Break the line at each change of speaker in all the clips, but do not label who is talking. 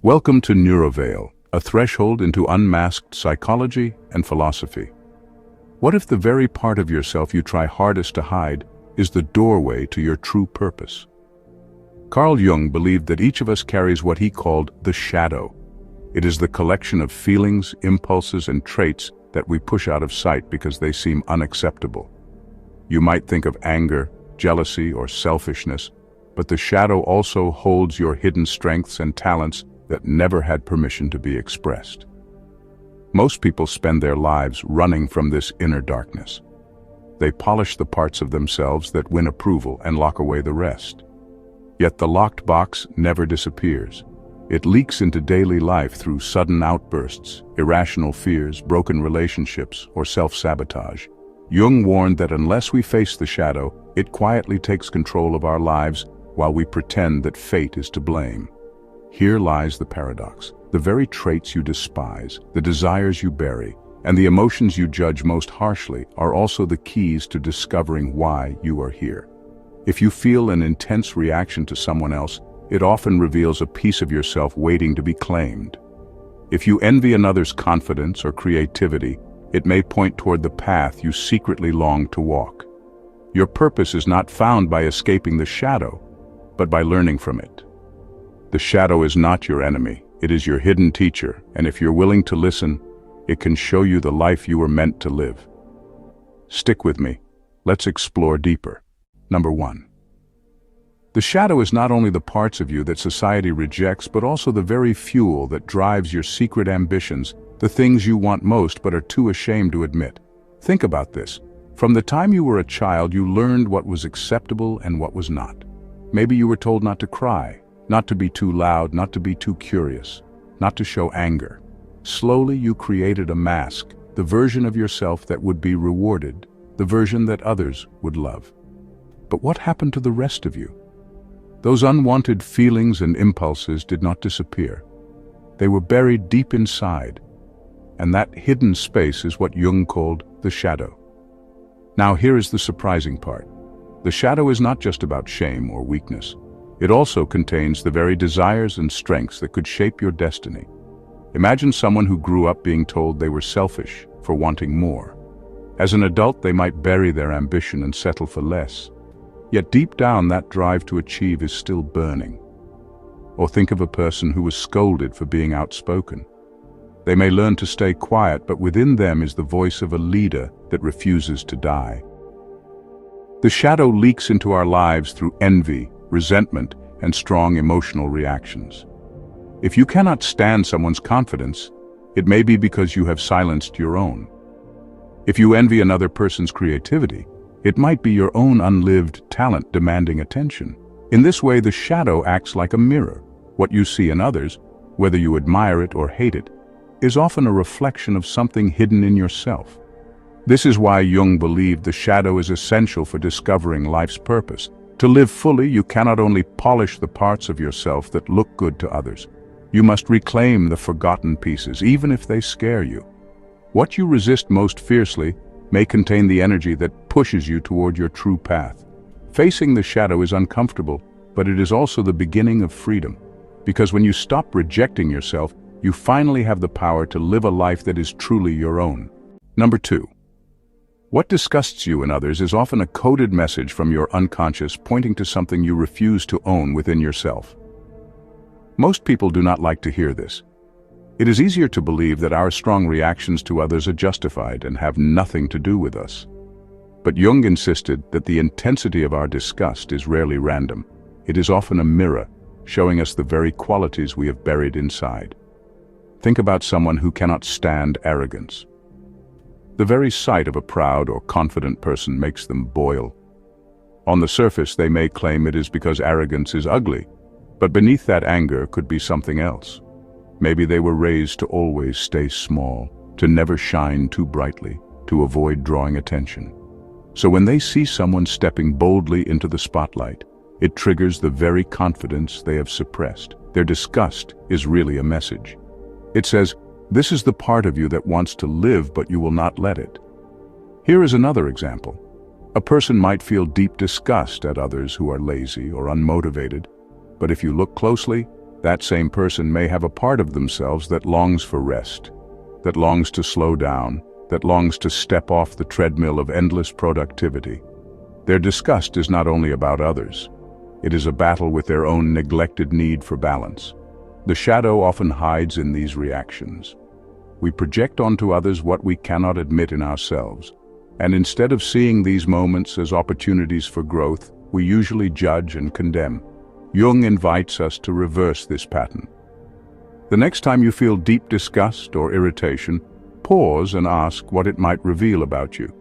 Welcome to Neuroveil, a threshold into unmasked psychology and philosophy. What if the very part of yourself you try hardest to hide is the doorway to your true purpose? Carl Jung believed that each of us carries what he called the shadow. It is the collection of feelings, impulses, and traits that we push out of sight because they seem unacceptable. You might think of anger, jealousy, or selfishness, but the shadow also holds your hidden strengths and talents that never had permission to be expressed. Most people spend their lives running from this inner darkness. They polish the parts of themselves that win approval and lock away the rest. Yet the locked box never disappears. It leaks into daily life through sudden outbursts, irrational fears, broken relationships, or self-sabotage. Jung warned that unless we face the shadow, it quietly takes control of our lives while we pretend that fate is to blame. Here lies the paradox. The very traits you despise, the desires you bury, and the emotions you judge most harshly are also the keys to discovering why you are here. If you feel an intense reaction to someone else, it often reveals a piece of yourself waiting to be claimed. If you envy another's confidence or creativity, it may point toward the path you secretly long to walk. Your purpose is not found by escaping the shadow, but by learning from it. The shadow is not your enemy, it is your hidden teacher, and if you're willing to listen, it can show you the life you were meant to live. Stick with me. Let's explore deeper. Number 1. The shadow is not only the parts of you that society rejects, but also the very fuel that drives your secret ambitions, the things you want most but are too ashamed to admit. Think about this. From the time you were a child, you learned what was acceptable and what was not. Maybe you were told not to cry, not to be too loud, not to be too curious, not to show anger. Slowly you created a mask, the version of yourself that would be rewarded, the version that others would love. But what happened to the rest of you? Those unwanted feelings and impulses did not disappear. They were buried deep inside, and that hidden space is what Jung called the shadow. Now here is the surprising part. The shadow is not just about shame or weakness. It also contains the very desires and strengths that could shape your destiny. Imagine someone who grew up being told they were selfish for wanting more. As an adult, they might bury their ambition and settle for less. Yet deep down, that drive to achieve is still burning. Or think of a person who was scolded for being outspoken. They may learn to stay quiet, but within them is the voice of a leader that refuses to die. The shadow leaks into our lives through envy, resentment, and strong emotional reactions. If you cannot stand someone's confidence, it may be because you have silenced your own. If you envy another person's creativity, it might be your own unlived talent demanding attention. In this way, the shadow acts like a mirror. What you see in others, whether you admire it or hate it, is often a reflection of something hidden in yourself. This is why Jung believed the shadow is essential for discovering life's purpose. To live fully, you cannot only polish the parts of yourself that look good to others. You must reclaim the forgotten pieces, even if they scare you. What you resist most fiercely may contain the energy that pushes you toward your true path. Facing the shadow is uncomfortable, but it is also the beginning of freedom. Because when you stop rejecting yourself, you finally have the power to live a life that is truly your own. Number 2. What disgusts you in others is often a coded message from your unconscious pointing to something you refuse to own within yourself. Most people do not like to hear this. It is easier to believe that our strong reactions to others are justified and have nothing to do with us. But Jung insisted that the intensity of our disgust is rarely random. It is often a mirror, showing us the very qualities we have buried inside. Think about someone who cannot stand arrogance. The very sight of a proud or confident person makes them boil. On the surface, they may claim it is because arrogance is ugly, but beneath that anger could be something else. Maybe they were raised to always stay small, to never shine too brightly, to avoid drawing attention. So when they see someone stepping boldly into the spotlight, it triggers the very confidence they have suppressed. Their disgust is really a message. It says, "This is the part of you that wants to live, but you will not let it." Here is another example. A person might feel deep disgust at others who are lazy or unmotivated, but if you look closely, That same person may have a part of themselves that longs for rest, that longs to slow down, that longs to step off the treadmill of endless productivity. Their disgust is not only about others. It is a battle with their own neglected need for balance. The shadow often hides in these reactions. We project onto others what we cannot admit in ourselves, and instead of seeing these moments as opportunities for growth, we usually judge and condemn. Jung invites us to reverse this pattern. The next time you feel deep disgust or irritation, pause and ask what it might reveal about you.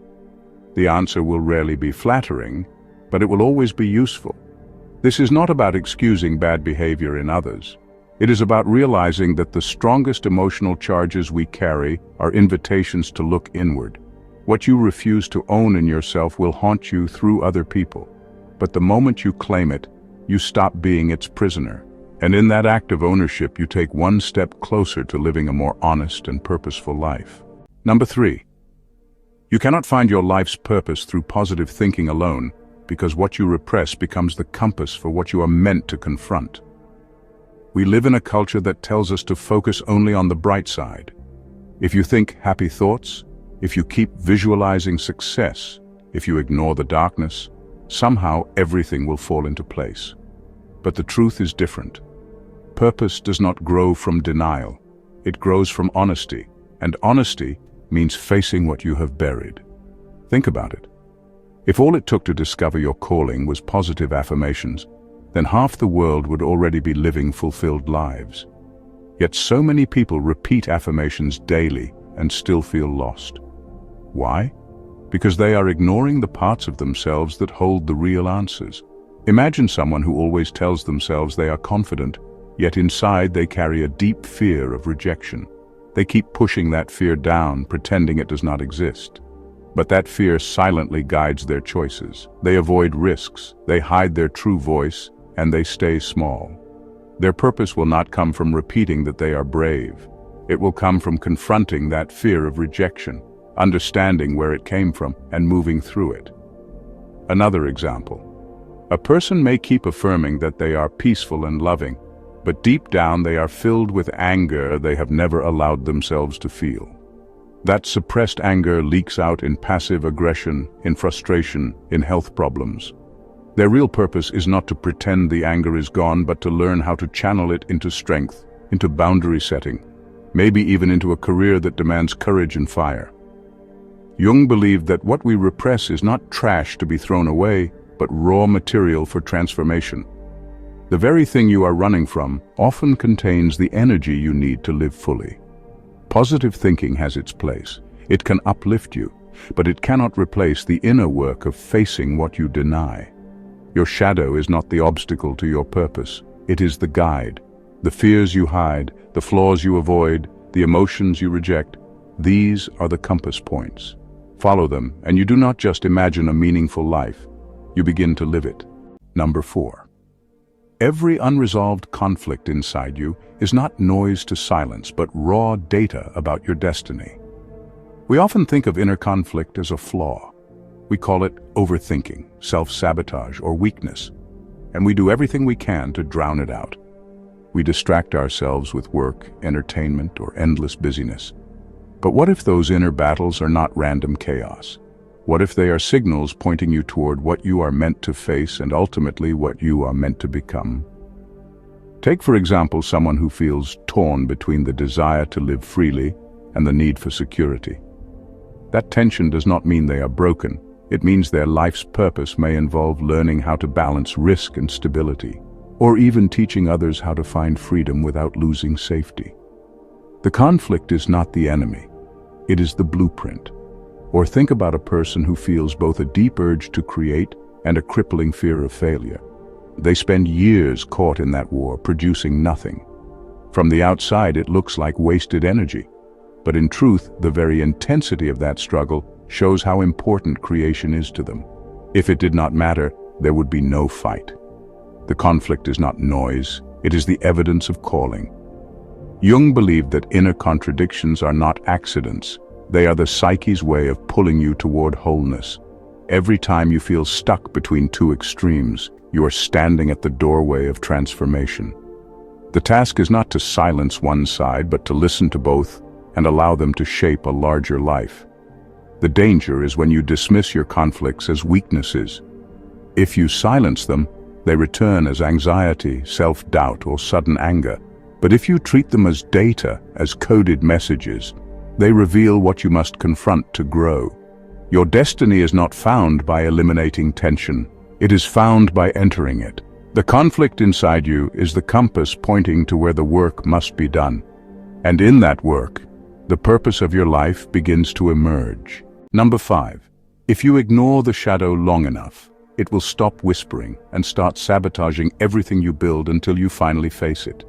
The answer will rarely be flattering, but it will always be useful. This is not about excusing bad behavior in others. It is about realizing that the strongest emotional charges we carry are invitations to look inward. What you refuse to own in yourself will haunt you through other people. But the moment you claim it, you stop being its prisoner. And in that act of ownership, you take one step closer to living a more honest and purposeful life. Number 3. You cannot find your life's purpose through positive thinking alone, because what you repress becomes the compass for what you are meant to confront. We live in a culture that tells us to focus only on the bright side. If you think happy thoughts, if you keep visualizing success, if you ignore the darkness, somehow everything will fall into place. But the truth is different. Purpose does not grow from denial. It grows from honesty, and honesty means facing what you have buried. Think about it. If all it took to discover your calling was positive affirmations, then half the world would already be living fulfilled lives. Yet so many people repeat affirmations daily and still feel lost. Why? Because they are ignoring the parts of themselves that hold the real answers. Imagine someone who always tells themselves they are confident, yet inside they carry a deep fear of rejection. They keep pushing that fear down, pretending it does not exist. But that fear silently guides their choices. They avoid risks, they hide their true voice, and they stay small. Their purpose will not come from repeating that they are brave. It will come from confronting that fear of rejection, understanding where it came from, and moving through it. Another example. A person may keep affirming that they are peaceful and loving, but deep down they are filled with anger they have never allowed themselves to feel. That suppressed anger leaks out in passive aggression, in frustration, in health problems. Their real purpose is not to pretend the anger is gone, but to learn how to channel it into strength, into boundary setting, maybe even into a career that demands courage and fire. Jung believed that what we repress is not trash to be thrown away, but raw material for transformation. The very thing you are running from often contains the energy you need to live fully. Positive thinking has its place. It can uplift you, but it cannot replace the inner work of facing what you deny. Your shadow is not the obstacle to your purpose. It is the guide. The fears you hide, the flaws you avoid, the emotions you reject, these are the compass points. Follow them, and you do not just imagine a meaningful life. You begin to live it. Number 4. Every unresolved conflict inside you is not noise to silence, but raw data about your destiny. We often think of inner conflict as a flaw. We call it overthinking, self-sabotage, or weakness, and we do everything we can to drown it out. We distract ourselves with work, entertainment, or endless busyness. But what if those inner battles are not random chaos? What if they are signals pointing you toward what you are meant to face and ultimately what you are meant to become? Take, for example, someone who feels torn between the desire to live freely and the need for security. That tension does not mean they are broken. It means their life's purpose may involve learning how to balance risk and stability, or even teaching others how to find freedom without losing safety. The conflict is not the enemy. It is the blueprint. Or think about a person who feels both a deep urge to create and a crippling fear of failure. They spend years caught in that war, producing nothing. From the outside, it looks like wasted energy. But in truth, the very intensity of that struggle shows how important creation is to them. If it did not matter, there would be no fight. The conflict is not noise, it is the evidence of calling. Jung believed that inner contradictions are not accidents. They are the psyche's way of pulling you toward wholeness. Every time you feel stuck between two extremes, you are standing at the doorway of transformation. The task is not to silence one side, but to listen to both and allow them to shape a larger life. The danger is when you dismiss your conflicts as weaknesses. If you silence them, they return as anxiety, self-doubt, or sudden anger. But if you treat them as data, as coded messages, they reveal what you must confront to grow. Your destiny is not found by eliminating tension. It is found by entering it. The conflict inside you is the compass pointing to where the work must be done. And in that work, the purpose of your life begins to emerge. Number 5. If you ignore the shadow long enough, it will stop whispering and start sabotaging everything you build until you finally face it.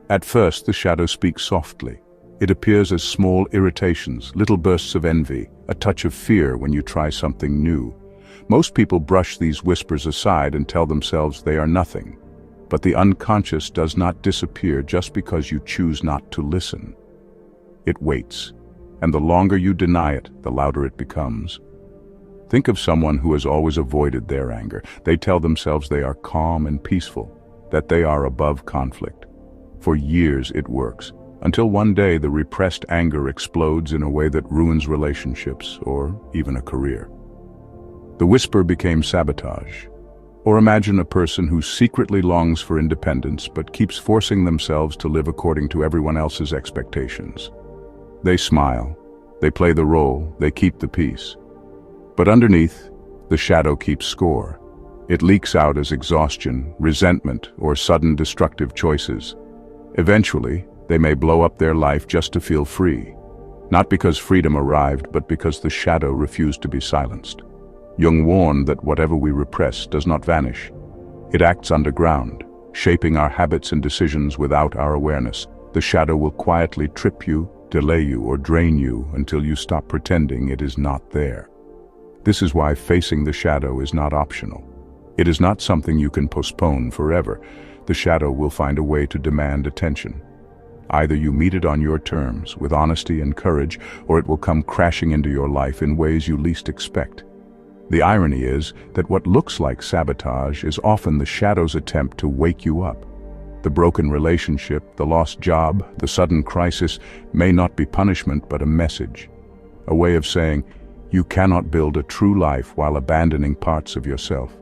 At first, the shadow speaks softly. It appears as small irritations, little bursts of envy, a touch of fear when you try something new. Most people brush these whispers aside and tell themselves they are nothing. But the unconscious does not disappear just because you choose not to listen. It waits, and the longer you deny it, the louder it becomes. Think of someone who has always avoided their anger. They tell themselves they are calm and peaceful, that they are above conflict. For years it works, until one day the repressed anger explodes in a way that ruins relationships or even a career. The whisper became sabotage. Or imagine a person who secretly longs for independence but keeps forcing themselves to live according to everyone else's expectations. They smile, they play the role, they keep the peace. But underneath, the shadow keeps score. It leaks out as exhaustion, resentment, or sudden destructive choices. Eventually, they may blow up their life just to feel free. Not because freedom arrived, but because the shadow refused to be silenced. Jung warned that whatever we repress does not vanish. It acts underground, shaping our habits and decisions without our awareness. The shadow will quietly trip you, delay you, or drain you until you stop pretending it is not there. This is why facing the shadow is not optional. It is not something you can postpone forever. The shadow will find a way to demand attention. Either you meet it on your terms, with honesty and courage, or it will come crashing into your life in ways you least expect. The irony is that what looks like sabotage is often the shadow's attempt to wake you up. The broken relationship, the lost job, the sudden crisis may not be punishment but a message. A way of saying, you cannot build a true life while abandoning parts of yourself.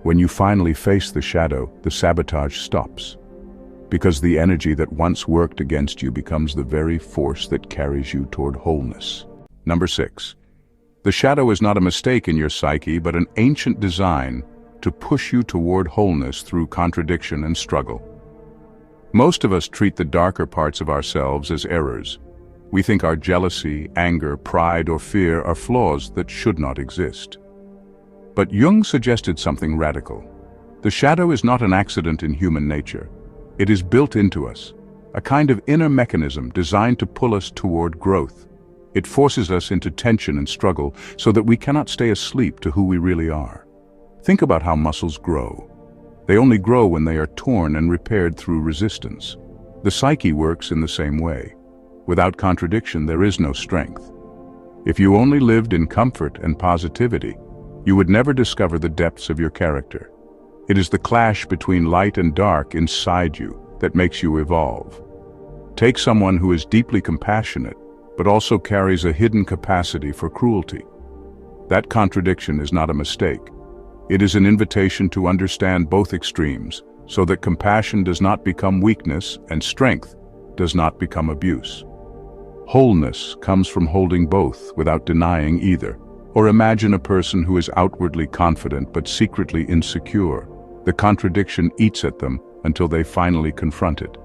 When you finally face the shadow, the sabotage stops. Because the energy that once worked against you becomes the very force that carries you toward wholeness. Number 6. The shadow is not a mistake in your psyche, but an ancient design to push you toward wholeness through contradiction and struggle. Most of us treat the darker parts of ourselves as errors. We think our jealousy, anger, pride, or fear are flaws that should not exist. But Jung suggested something radical. The shadow is not an accident in human nature. It is built into us, a kind of inner mechanism designed to pull us toward growth. It forces us into tension and struggle so that we cannot stay asleep to who we really are. Think about how muscles grow. They only grow when they are torn and repaired through resistance. The psyche works in the same way. Without contradiction, there is no strength. If you only lived in comfort and positivity, you would never discover the depths of your character. It is the clash between light and dark inside you that makes you evolve. Take someone who is deeply compassionate, but also carries a hidden capacity for cruelty. That contradiction is not a mistake. It is an invitation to understand both extremes, so that compassion does not become weakness and strength does not become abuse. Wholeness comes from holding both without denying either. Or imagine a person who is outwardly confident but secretly insecure. The contradiction eats at them until they finally confront it.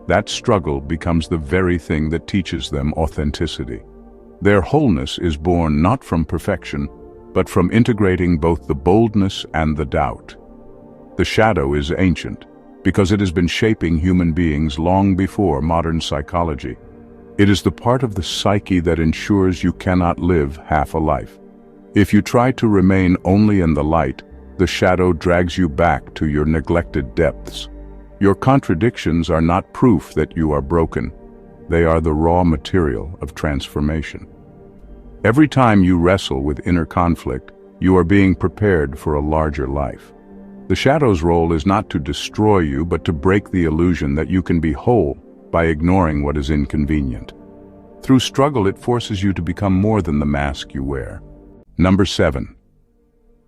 That struggle becomes the very thing that teaches them authenticity. Their wholeness is born not from perfection, but from integrating both the boldness and the doubt. The shadow is ancient, because it has been shaping human beings long before modern psychology. It is the part of the psyche that ensures you cannot live half a life. If you try to remain only in the light, the shadow drags you back to your neglected depths. Your contradictions are not proof that you are broken. They are the raw material of transformation. Every time you wrestle with inner conflict, you are being prepared for a larger life. The shadow's role is not to destroy you, but to break the illusion that you can be whole by ignoring what is inconvenient. Through struggle, it forces you to become more than the mask you wear. Number 7.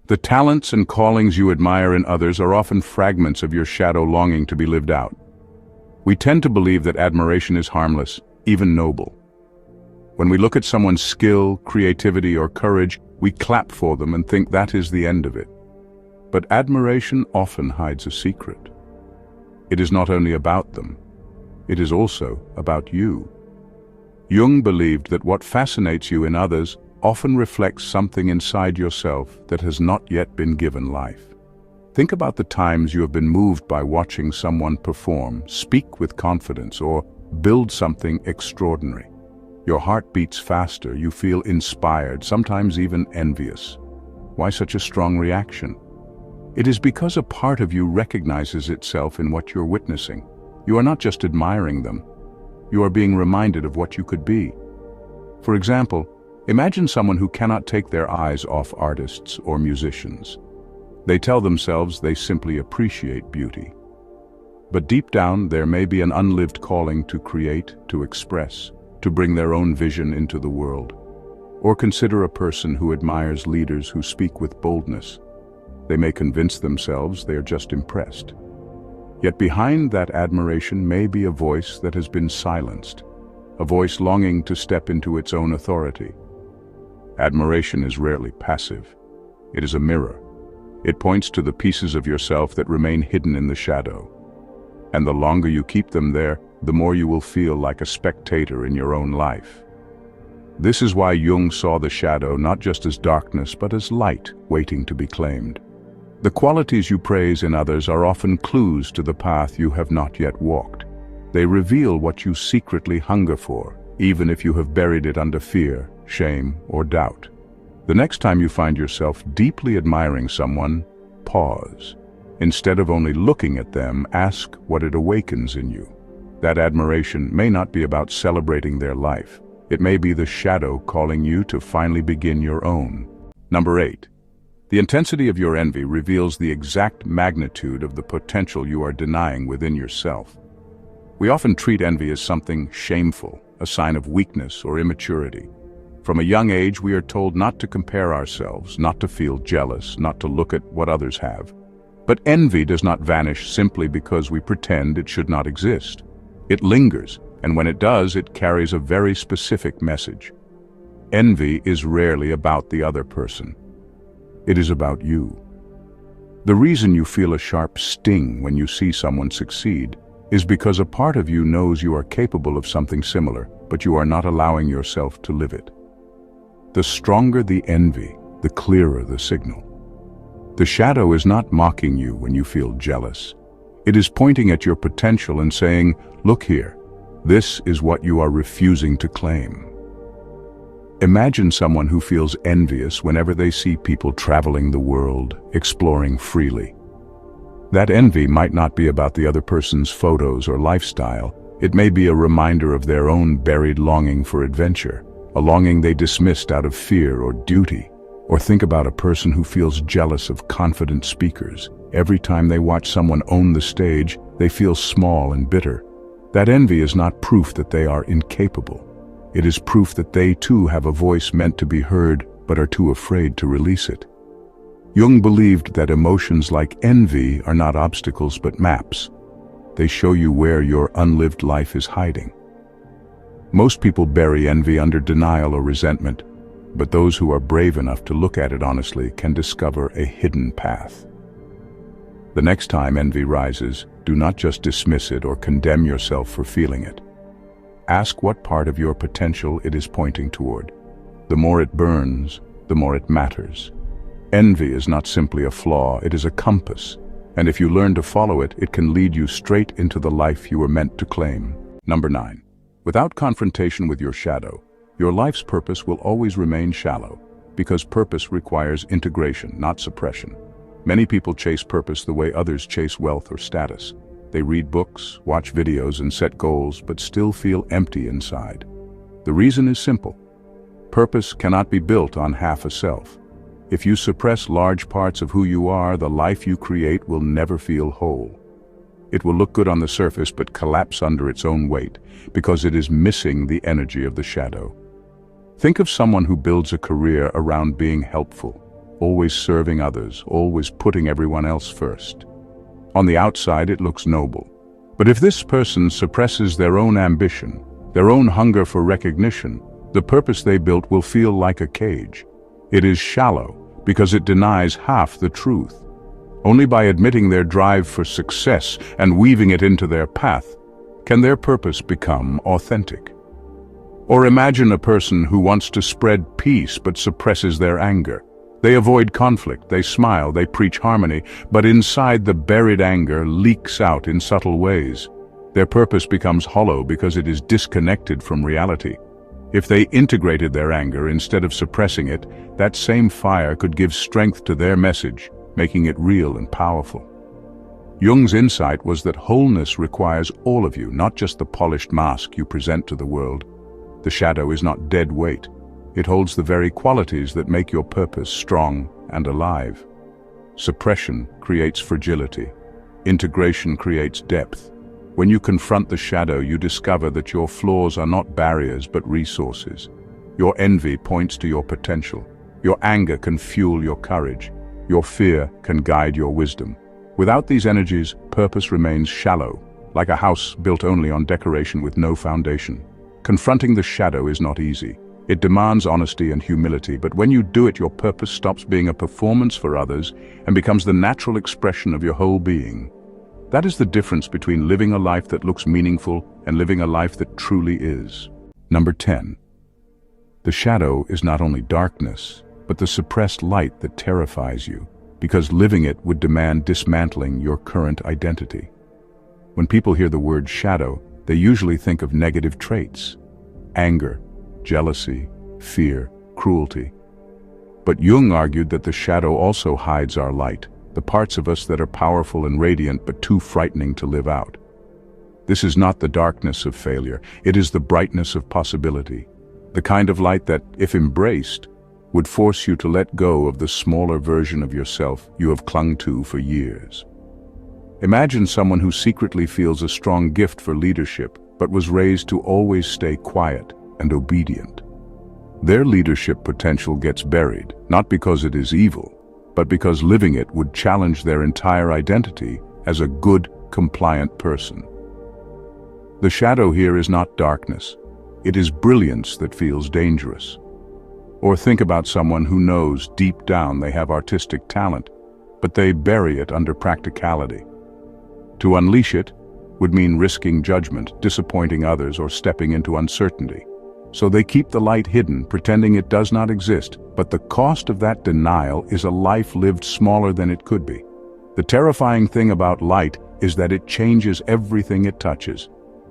The talents and callings you admire in others are often fragments of your shadow longing to be lived out. We tend to believe that admiration is harmless, even noble. When we look at someone's skill, creativity, or courage, we clap for them and think that is the end of it. But admiration often hides a secret. It is not only about them, it is also about you. Jung believed that what fascinates you in others often reflects something inside yourself that has not yet been given life. Think about the times you have been moved by watching someone perform, speak with confidence, or build something extraordinary. Your heart beats faster, you feel inspired, sometimes even envious. Why such a strong reaction? It is because a part of you recognizes itself in what you're witnessing. You are not just admiring them, you are being reminded of what you could be. For example, imagine someone who cannot take their eyes off artists or musicians. They tell themselves they simply appreciate beauty. But deep down, there may be an unlived calling to create, to express, to bring their own vision into the world. Or consider a person who admires leaders who speak with boldness. They may convince themselves they are just impressed. Yet behind that admiration may be a voice that has been silenced, a voice longing to step into its own authority. Admiration is rarely passive. It is a mirror. It points to the pieces of yourself that remain hidden in the shadow. And the longer you keep them there, the more you will feel like a spectator in your own life. This is why Jung saw the shadow not just as darkness, but as light waiting to be claimed. The qualities you praise in others are often clues to the path you have not yet walked. They reveal what you secretly hunger for, even if you have buried it under fear, shame, or doubt. The next time you find yourself deeply admiring someone, pause. Instead of only looking at them, ask what it awakens in you. That admiration may not be about celebrating their life. It may be the shadow calling you to finally begin your own. Number 8. The intensity of your envy reveals the exact magnitude of the potential you are denying within yourself. We often treat envy as something shameful, a sign of weakness or immaturity. From a young age, we are told not to compare ourselves, not to feel jealous, not to look at what others have. But envy does not vanish simply because we pretend it should not exist. It lingers, and when it does, it carries a very specific message. Envy is rarely about the other person. It is about you. The reason you feel a sharp sting when you see someone succeed is because a part of you knows you are capable of something similar, but you are not allowing yourself to live it. The stronger the envy, the clearer the signal. The shadow is not mocking you when you feel jealous. It is pointing at your potential and saying, "Look here, this is what you are refusing to claim." Imagine someone who feels envious whenever they see people traveling the world, exploring freely. That envy might not be about the other person's photos or lifestyle. It may be a reminder of their own buried longing for adventure, a longing they dismissed out of fear or duty. Or think about a person who feels jealous of confident speakers. Every time they watch someone own the stage, they feel small and bitter. That envy is not proof that they are incapable. It is proof that they too have a voice meant to be heard, but are too afraid to release it. Jung believed that emotions like envy are not obstacles but maps. They show you where your unlived life is hiding. Most people bury envy under denial or resentment, but those who are brave enough to look at it honestly can discover a hidden path. The next time envy rises, do not just dismiss it or condemn yourself for feeling it. Ask what part of your potential it is pointing toward. The more it burns, the more it matters. Envy is not simply a flaw, it is a compass. And if you learn to follow it, it can lead you straight into the life you were meant to claim. Number 9. Without confrontation with your shadow, your life's purpose will always remain shallow, because purpose requires integration, not suppression. Many people chase purpose the way others chase wealth or status. They read books, watch videos, and set goals, but still feel empty inside. The reason is simple. Purpose cannot be built on half a self. If you suppress large parts of who you are, the life you create will never feel whole. It will look good on the surface but collapse under its own weight, because it is missing the energy of the shadow. Think of someone who builds a career around being helpful, always serving others, always putting everyone else first. On the outside, it looks noble. But if this person suppresses their own ambition, their own hunger for recognition, the purpose they built will feel like a cage. It is shallow because it denies half the truth. Only by admitting their drive for success and weaving it into their path can their purpose become authentic. Or imagine a person who wants to spread peace but suppresses their anger. They avoid conflict, they smile, they preach harmony, but inside the buried anger leaks out in subtle ways. Their purpose becomes hollow because it is disconnected from reality. If they integrated their anger instead of suppressing it, that same fire could give strength to their message, making it real and powerful. Jung's insight was that wholeness requires all of you, not just the polished mask you present to the world. The shadow is not dead weight. It holds the very qualities that make your purpose strong and alive. Suppression creates fragility. Integration creates depth. When you confront the shadow, you discover that your flaws are not barriers but resources. Your envy points to your potential. Your anger can fuel your courage. Your fear can guide your wisdom. Without these energies, purpose remains shallow, like a house built only on decoration with no foundation. Confronting the shadow is not easy. It demands honesty and humility, but when you do it, your purpose stops being a performance for others and becomes the natural expression of your whole being. That is the difference between living a life that looks meaningful and living a life that truly is. Number 10. The shadow is not only darkness, but the suppressed light that terrifies you, because living it would demand dismantling your current identity. When people hear the word shadow, they usually think of negative traits: anger, jealousy, fear, cruelty. But Jung argued that the shadow also hides our light, the parts of us that are powerful and radiant but too frightening to live out. This is not the darkness of failure, it is the brightness of possibility, the kind of light that, if embraced, would force you to let go of the smaller version of yourself you have clung to for years. Imagine someone who secretly feels a strong gift for leadership, but was raised to always stay quiet and obedient. Their leadership potential gets buried, not because it is evil, but because living it would challenge their entire identity as a good, compliant person. The shadow here is not darkness. It is brilliance that feels dangerous. Or think about someone who knows deep down they have artistic talent, but they bury it under practicality. To unleash it would mean risking judgment, disappointing others, or stepping into uncertainty. So they keep the light hidden, pretending it does not exist, but the cost of that denial is a life lived smaller than it could be. The terrifying thing about light is that it changes everything it touches.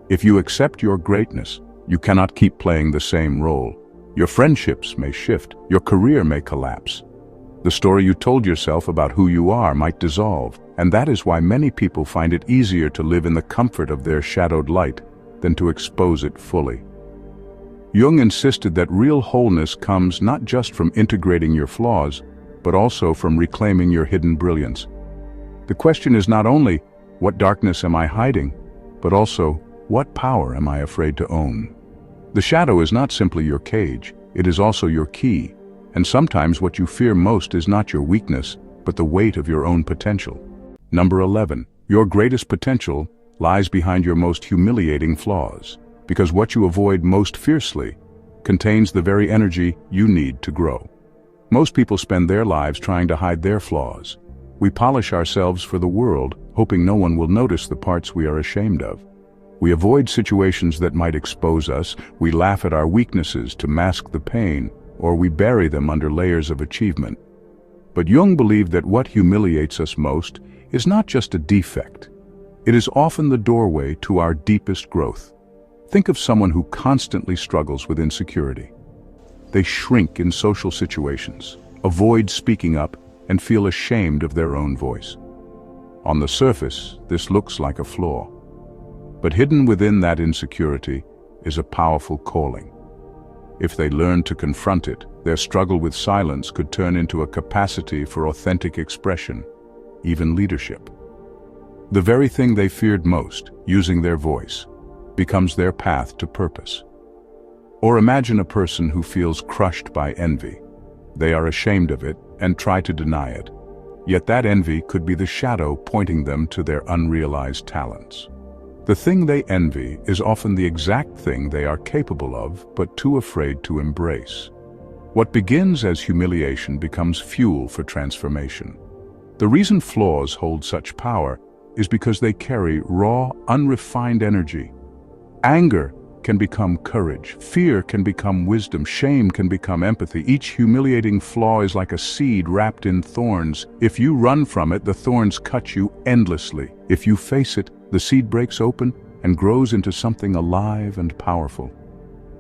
If you accept your greatness, you cannot keep playing the same role. Your friendships may shift, your career may collapse. The story you told yourself about who you are might dissolve, and that is why many people find it easier to live in the comfort of their shadowed light than to expose it fully. Jung insisted that real wholeness comes not just from integrating your flaws, but also from reclaiming your hidden brilliance. The question is not only, what darkness am I hiding, but also, what power am I afraid to own? The shadow is not simply your cage, it is also your key, and sometimes what you fear most is not your weakness, but the weight of your own potential. Number 11. Your greatest potential lies behind your most humiliating flaws, because what you avoid most fiercely contains the very energy you need to grow. Most people spend their lives trying to hide their flaws. We polish ourselves for the world, hoping no one will notice the parts we are ashamed of. We avoid situations that might expose us, we laugh at our weaknesses to mask the pain, or we bury them under layers of achievement. But Jung believed that what humiliates us most is not just a defect. It is often the doorway to our deepest growth. Think of someone who constantly struggles with insecurity. They shrink in social situations, avoid speaking up, and feel ashamed of their own voice. On the surface, this looks like a flaw. But hidden within that insecurity is a powerful calling. If they learned to confront it, their struggle with silence could turn into a capacity for authentic expression, even leadership. The very thing they feared most, using their voice, becomes their path to purpose. Or imagine a person who feels crushed by envy. They are ashamed of it and try to deny it. Yet that envy could be the shadow pointing them to their unrealized talents. The thing they envy is often the exact thing they are capable of, but too afraid to embrace. What begins as humiliation becomes fuel for transformation. The reason flaws hold such power is because they carry raw, unrefined energy. Anger can become courage, fear can become wisdom, shame can become empathy. Each humiliating flaw is like a seed wrapped in thorns. If you run from it, the thorns cut you endlessly. If you face it, the seed breaks open and grows into something alive and powerful.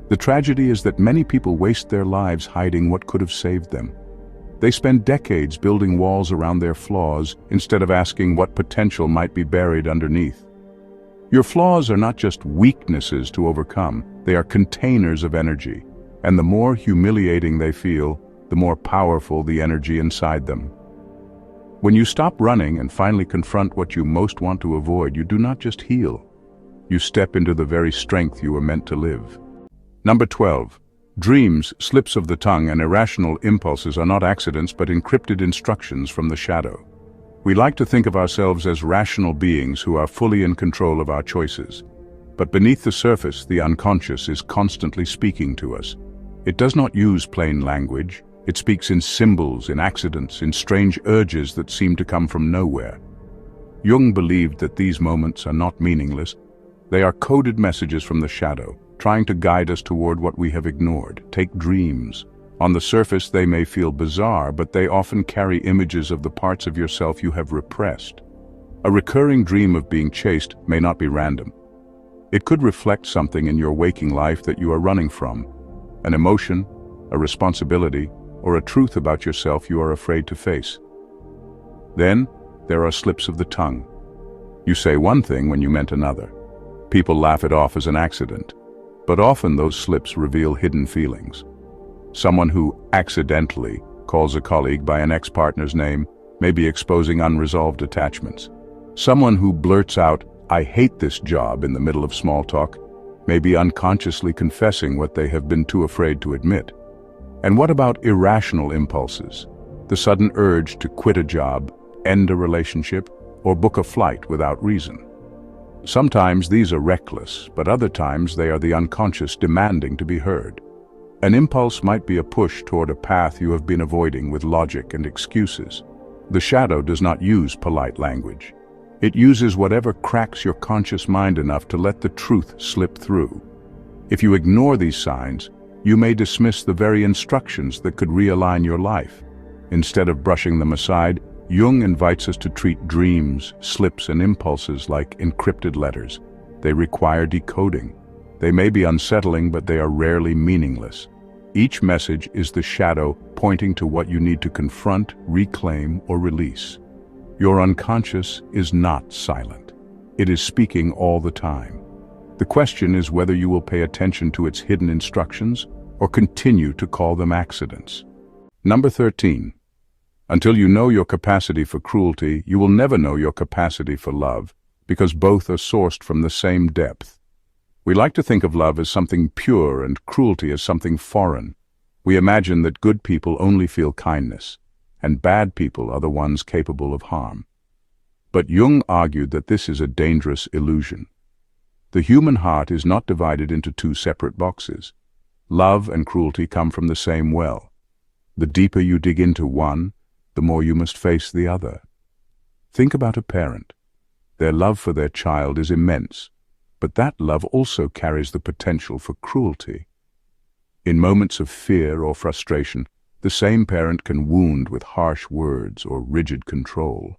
The tragedy is that many people waste their lives hiding what could have saved them. They spend decades building walls around their flaws instead of asking what potential might be buried underneath. Your flaws are not just weaknesses to overcome, they are containers of energy, and the more humiliating they feel, the more powerful the energy inside them. When you stop running and finally confront what you most want to avoid, you do not just heal. You step into the very strength you were meant to live. Number 12. Dreams, slips of the tongue, and irrational impulses are not accidents but encrypted instructions from the shadow. We like to think of ourselves as rational beings who are fully in control of our choices. But beneath the surface, the unconscious is constantly speaking to us. It does not use plain language. It speaks in symbols, in accidents, in strange urges that seem to come from nowhere. Jung believed that these moments are not meaningless. They are coded messages from the shadow, trying to guide us toward what we have ignored. Take dreams. On the surface, they may feel bizarre, but they often carry images of the parts of yourself you have repressed. A recurring dream of being chased may not be random. It could reflect something in your waking life that you are running from, an emotion, a responsibility, or a truth about yourself you are afraid to face. Then, there are slips of the tongue. You say one thing when you meant another. People laugh it off as an accident, but often those slips reveal hidden feelings. Someone who accidentally calls a colleague by an ex-partner's name may be exposing unresolved attachments. Someone who blurts out, "I hate this job," in the middle of small talk may be unconsciously confessing what they have been too afraid to admit. And what about irrational impulses? The sudden urge to quit a job, end a relationship, or book a flight without reason. Sometimes these are reckless, but other times they are the unconscious demanding to be heard. An impulse might be a push toward a path you have been avoiding with logic and excuses. The shadow does not use polite language. It uses whatever cracks your conscious mind enough to let the truth slip through. If you ignore these signs, you may dismiss the very instructions that could realign your life. Instead of brushing them aside, Jung invites us to treat dreams, slips, and impulses like encrypted letters. They require decoding. They may be unsettling, but they are rarely meaningless. Each message is the shadow pointing to what you need to confront, reclaim, or release. Your unconscious is not silent. It is speaking all the time. The question is whether you will pay attention to its hidden instructions or continue to call them accidents. Number 13. Until you know your capacity for cruelty, you will never know your capacity for love, because both are sourced from the same depth. We like to think of love as something pure and cruelty as something foreign. We imagine that good people only feel kindness, and bad people are the ones capable of harm. But Jung argued that this is a dangerous illusion. The human heart is not divided into two separate boxes. Love and cruelty come from the same well. The deeper you dig into one, the more you must face the other. Think about a parent. Their love for their child is immense, but that love also carries the potential for cruelty. In moments of fear or frustration, the same parent can wound with harsh words or rigid control.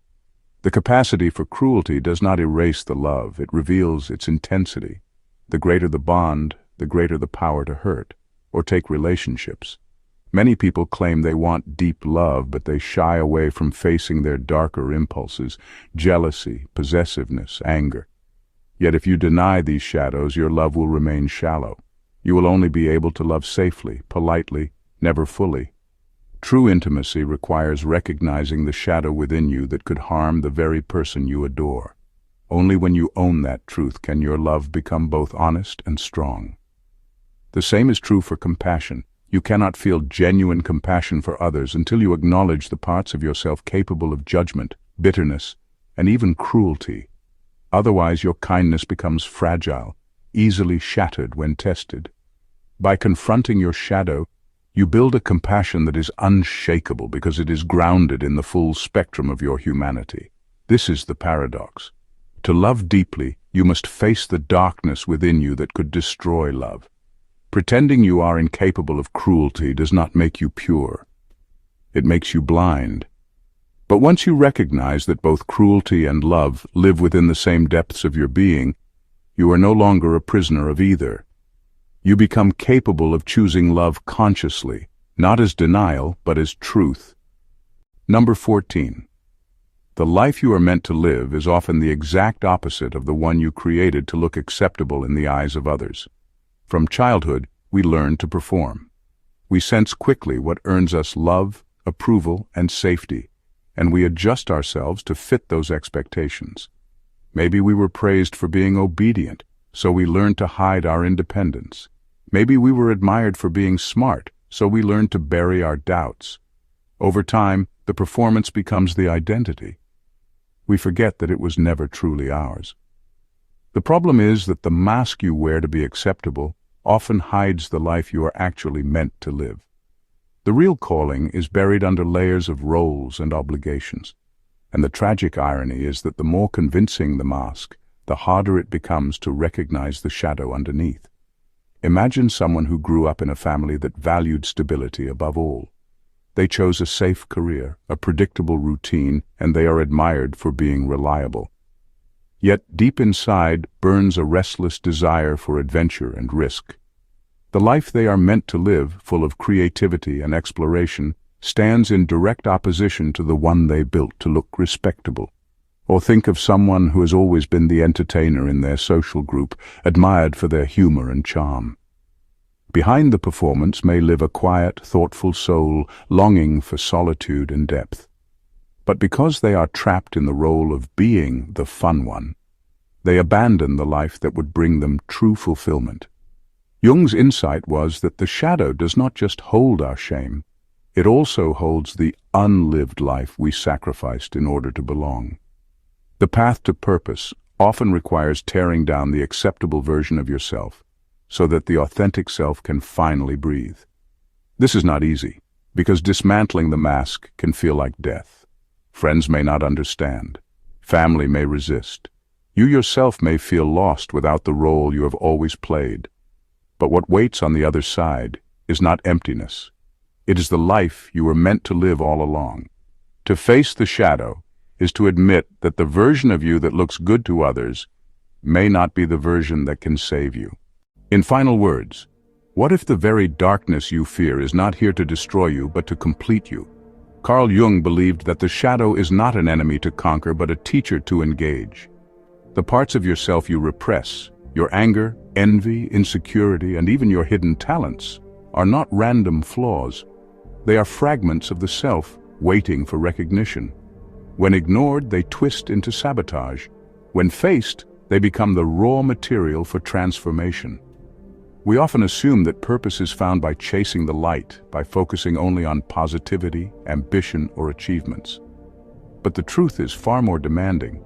The capacity for cruelty does not erase the love, it reveals its intensity. The greater the bond, the greater the power to hurt. Or take relationships. Many people claim they want deep love, but they shy away from facing their darker impulses, jealousy, possessiveness, anger. Yet if you deny these shadows, your love will remain shallow. You will only be able to love safely, politely, never fully. True intimacy requires recognizing the shadow within you that could harm the very person you adore. Only when you own that truth can your love become both honest and strong. The same is true for compassion. You cannot feel genuine compassion for others until you acknowledge the parts of yourself capable of judgment, bitterness, and even cruelty. Otherwise, your kindness becomes fragile, easily shattered when tested. By confronting your shadow, you build a compassion that is unshakable because it is grounded in the full spectrum of your humanity. This is the paradox. To love deeply, you must face the darkness within you that could destroy love. Pretending you are incapable of cruelty does not make you pure. It makes you blind. But once you recognize that both cruelty and love live within the same depths of your being, you are no longer a prisoner of either. You become capable of choosing love consciously, not as denial, but as truth. Number 14. The life you are meant to live is often the exact opposite of the one you created to look acceptable in the eyes of others. From childhood, we learn to perform. We sense quickly what earns us love, approval, and safety, and we adjust ourselves to fit those expectations. Maybe we were praised for being obedient, so we learned to hide our independence. Maybe we were admired for being smart, so we learned to bury our doubts. Over time, the performance becomes the identity. We forget that it was never truly ours. The problem is that the mask you wear to be acceptable often hides the life you are actually meant to live. The real calling is buried under layers of roles and obligations, and the tragic irony is that the more convincing the mask, the harder it becomes to recognize the shadow underneath. Imagine someone who grew up in a family that valued stability above all. They chose a safe career, a predictable routine, and they are admired for being reliable. Yet deep inside burns a restless desire for adventure and risk. The life they are meant to live, full of creativity and exploration, stands in direct opposition to the one they built to look respectable. Or think of someone who has always been the entertainer in their social group, admired for their humor and charm. Behind the performance may live a quiet, thoughtful soul, longing for solitude and depth. But because they are trapped in the role of being the fun one, they abandon the life that would bring them true fulfillment. Jung's insight was that the shadow does not just hold our shame, it also holds the unlived life we sacrificed in order to belong. The path to purpose often requires tearing down the acceptable version of yourself so that the authentic self can finally breathe. This is not easy, because dismantling the mask can feel like death. Friends may not understand. Family may resist. You yourself may feel lost without the role you have always played. But what waits on the other side is not emptiness. It is the life you were meant to live all along. To face the shadow is to admit that the version of you that looks good to others may not be the version that can save you. In final words, what if the very darkness you fear is not here to destroy you but to complete you? Carl Jung believed that the shadow is not an enemy to conquer but a teacher to engage. The parts of yourself you repress, your anger, envy, insecurity, and even your hidden talents, are not random flaws. They are fragments of the self waiting for recognition. When ignored, they twist into sabotage. When faced, they become the raw material for transformation. We often assume that purpose is found by chasing the light, by focusing only on positivity, ambition, or achievements. But the truth is far more demanding.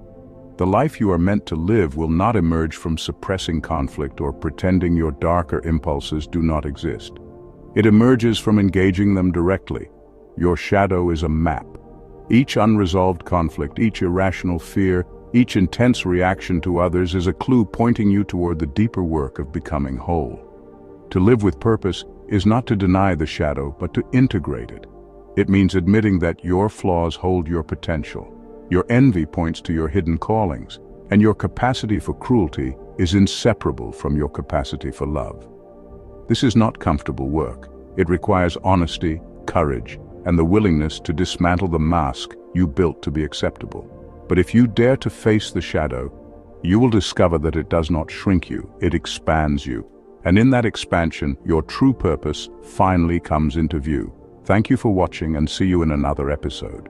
The life you are meant to live will not emerge from suppressing conflict or pretending your darker impulses do not exist. It emerges from engaging them directly. Your shadow is a map. Each unresolved conflict, each irrational fear, each intense reaction to others is a clue pointing you toward the deeper work of becoming whole. To live with purpose is not to deny the shadow, but to integrate it. It means admitting that your flaws hold your potential. Your envy points to your hidden callings, and your capacity for cruelty is inseparable from your capacity for love. This is not comfortable work. It requires honesty, courage, and the willingness to dismantle the mask you built to be acceptable. But if you dare to face the shadow, you will discover that it does not shrink you, it expands you. And in that expansion, your true purpose finally comes into view. Thank you for watching and see you in another episode.